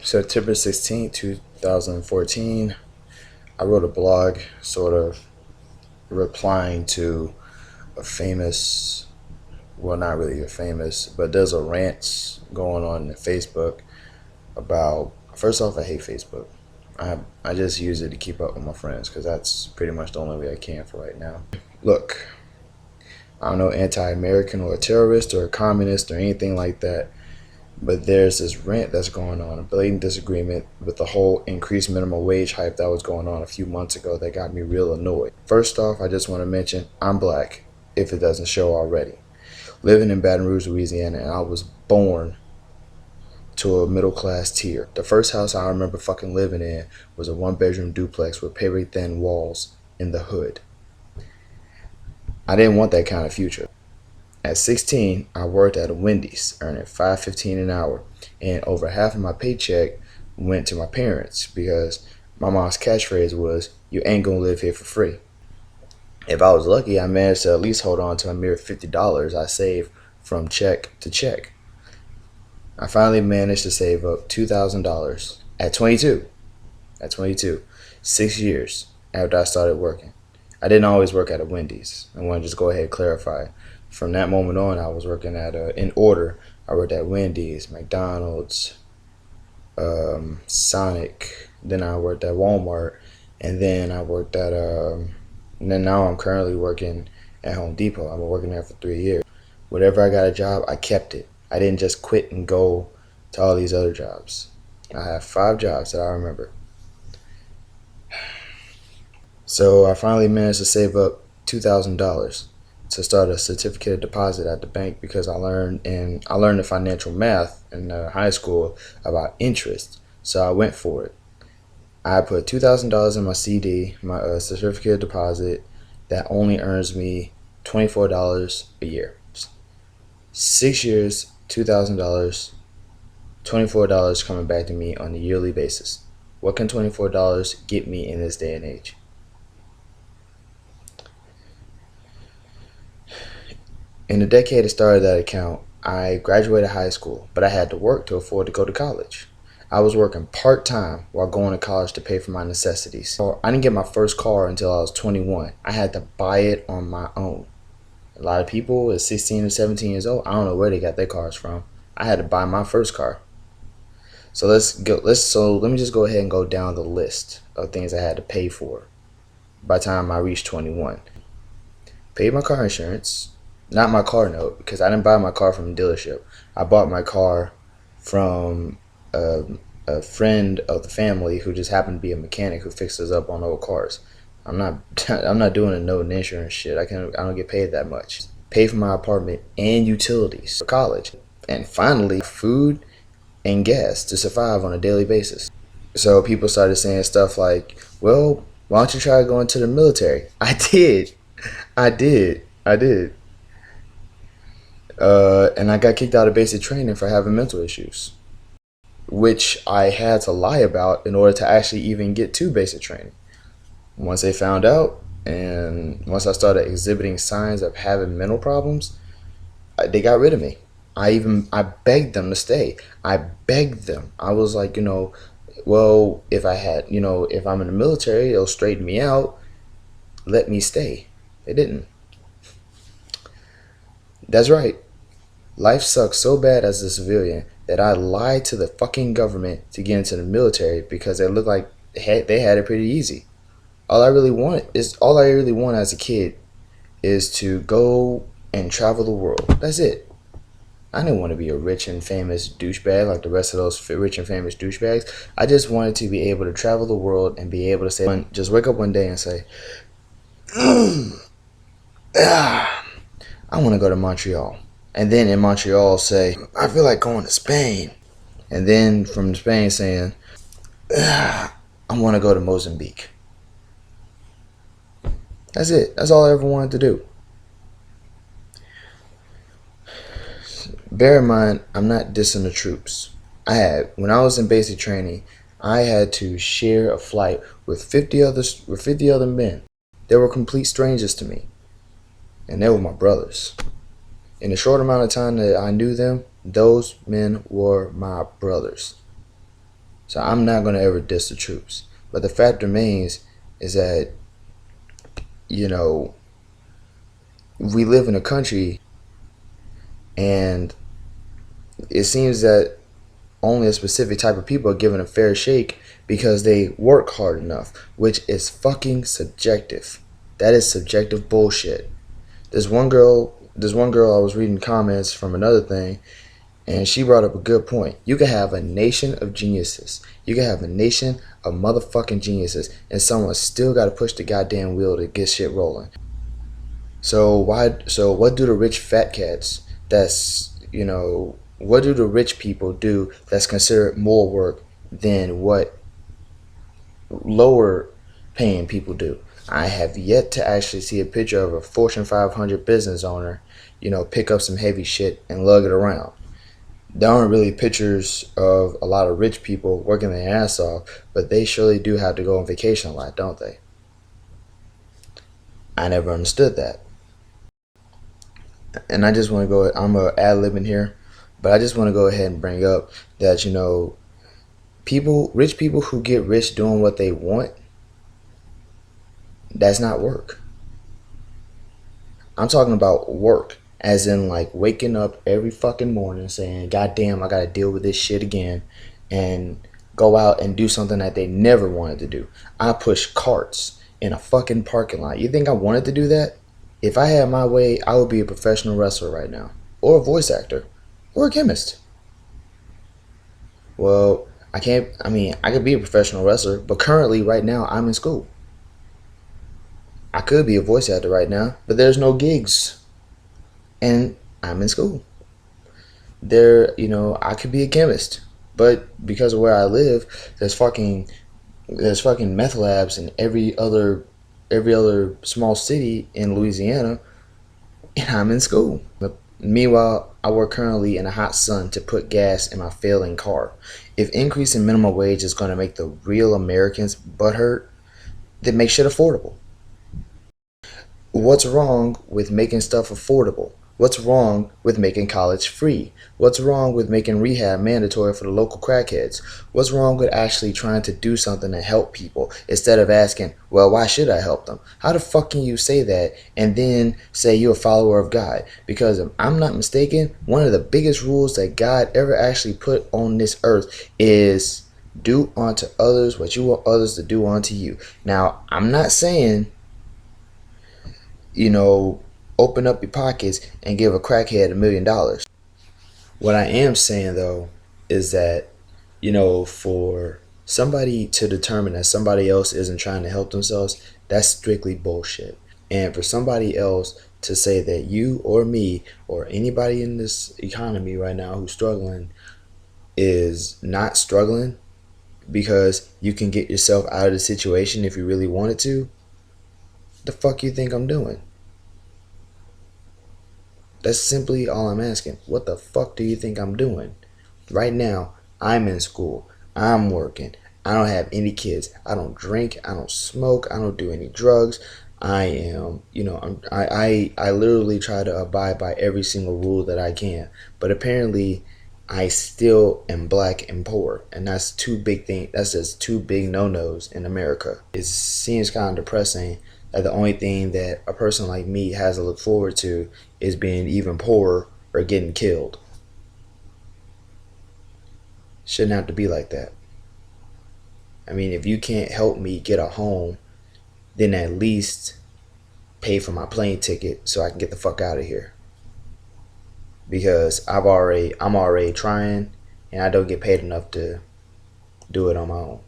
September 16th, 2014, I wrote a blog sort of replying to a famous, well, not really a famous, but there's a rant going on in Facebook about, first off, I hate Facebook. I just use it to keep up with my friends because that's pretty much the only way I can for right now. Look, I'm no anti-American or a terrorist or a communist or anything like that. But there's this rant that's going on, a blatant disagreement with the whole increased minimum wage hype that was going on a few months ago that got me real annoyed. First off, I just want to mention I'm black, if it doesn't show already. Living in Baton Rouge, Louisiana, and I was born to a middle class tier. The first house I remember fucking living in was a 1-bedroom duplex with paper thin walls in the hood. I didn't want that kind of future. At 16, I worked at a Wendy's, earning $5.15 an hour, and over half of my paycheck went to my parents because my mom's catchphrase was, "You ain't gonna live here for free." If I was lucky, I managed to at least hold on to a mere $50 I saved from check to check. I finally managed to save up $2,000 at 22. At 22, 6 years after I started working. I didn't always work at a Wendy's. I want to just go ahead and clarify. From that moment on, I was working at in order. I worked at Wendy's, McDonald's, Sonic. Then I worked at Walmart, and then I worked at and then now I'm currently working at Home Depot. I've been working there for 3 years. Whatever I got a job, I kept it. I didn't just quit and go to all these other jobs. I have 5 jobs that I remember. So I finally managed to save up $2,000 to start a certificate of deposit at the bank because I learned the financial math in high school about interest. So I went for it. I put $2,000 in my CD, my certificate of deposit, that only earns me $24 a year. 6 years, $2,000, $24 coming back to me on a yearly basis. What can $24 get me in this day and age? In the decade that started that account, I graduated high school, but I had to work to afford to go to college. I was working part-time while going to college to pay for my necessities. So I didn't get my first car until I was 21. I had to buy it on my own. A lot of people at 16 or 17 years old, I don't know where they got their cars from. I had to buy my first car. So let me just go ahead and go down the list of things I had to pay for by the time I reached 21. Paid my car insurance. Not my car note, because I didn't buy my car from a dealership. I bought my car from a friend of the family who just happened to be a mechanic who fixes up on old cars. I'm not doing a note and insurance shit. I don't get paid that much. Pay for my apartment and utilities for college, and finally food and gas to survive on a daily basis. So people started saying stuff like, "Well, why don't you try going to the military?" I did. I did. I did. And I got kicked out of basic training for having mental issues, which I had to lie about in order to actually even get to basic training. Once they found out, and once I started exhibiting signs of having mental problems, they got rid of me. I begged them to stay. I begged them. I was like, well, if I'm in the military, it'll straighten me out. Let me stay. They didn't. That's right. Life sucks so bad as a civilian that I lied to the fucking government to get into the military because it looked like they had it pretty easy. All I really want as a kid is to go and travel the world. That's it. I didn't want to be a rich and famous douchebag like the rest of those rich and famous douchebags. I just wanted to be able to travel the world and be able to say, just wake up one day and say, I want to go to Montreal. And then in Montreal say, I feel like going to Spain. And then from Spain saying, I want to go to Mozambique. That's it. That's all I ever wanted to do. Bear in mind, I'm not dissing the troops. When I was in basic training, I had to share a flight with 50 other men. They were complete strangers to me. And they were my brothers. In the short amount of time that I knew them, those men were my brothers. So I'm not going to ever diss the troops. But the fact remains is that, you know, we live in a country, and it seems that only a specific type of people are given a fair shake because they work hard enough, which is fucking subjective. That is subjective bullshit. There's one girl I was reading comments from another thing, and she brought up a good point. You can have a nation of geniuses. You can have a nation of motherfucking geniuses, and someone still got to push the goddamn wheel to get shit rolling. So what do the rich fat cats what do the rich people do that's considered more work than what lower paying people do? I have yet to actually see a picture of a Fortune 500 business owner, pick up some heavy shit and lug it around. There aren't really pictures of a lot of rich people working their ass off, but they surely do have to go on vacation a lot, don't they? I never understood that. And I just want to go, I'm a ad-libbing here, but I just want to go ahead and bring up that, rich people who get rich doing what they want, that's not work. I'm talking about work, as in like waking up every fucking morning saying, God damn, I gotta deal with this shit again, and go out and do something that they never wanted to do. I push carts in a fucking parking lot. You think I wanted to do that? If I had my way, I would be a professional wrestler right now, or a voice actor, or a chemist. Well, I can't, I mean, I could be a professional wrestler, but currently, right now, I'm in school. I could be a voice actor right now, but there's no gigs, and I'm in school. I could be a chemist, but because of where I live, there's fucking meth labs in every other small city in Louisiana, and I'm in school. Meanwhile, I work currently in a hot sun to put gas in my failing car. If increasing minimum wage is going to make the real Americans butthurt, then make shit affordable. What's wrong with making stuff affordable? What's wrong with making college free? What's wrong with making rehab mandatory for the local crackheads? What's wrong with actually trying to do something to help people instead of asking, well, why should I help them? How the fuck can you say that and then say you're a follower of God? Because if I'm not mistaken, one of the biggest rules that God ever actually put on this earth is do unto others what you want others to do unto you. Now, I'm not saying you know, open up your pockets and give a crackhead $1 million. What I am saying though is that, for somebody to determine that somebody else isn't trying to help themselves, that's strictly bullshit. And for somebody else to say that you or me or anybody in this economy right now who's struggling is not struggling because you can get yourself out of the situation if you really wanted to, the fuck you think I'm doing? That's simply all I'm asking. What the fuck do you think I'm doing? Right now, I'm in school. I'm working. I don't have any kids. I don't drink. I don't smoke. I don't do any drugs. I am, I literally try to abide by every single rule that I can. But apparently, I still am black and poor, and that's two big things. That's just two big no-nos in America. It seems kind of depressing that the only thing that a person like me has to look forward to is being even poorer or getting killed. Shouldn't have to be like that. I mean, if you can't help me get a home, then at least pay for my plane ticket so I can get the fuck out of here. Because I'm already trying, and I don't get paid enough to do it on my own.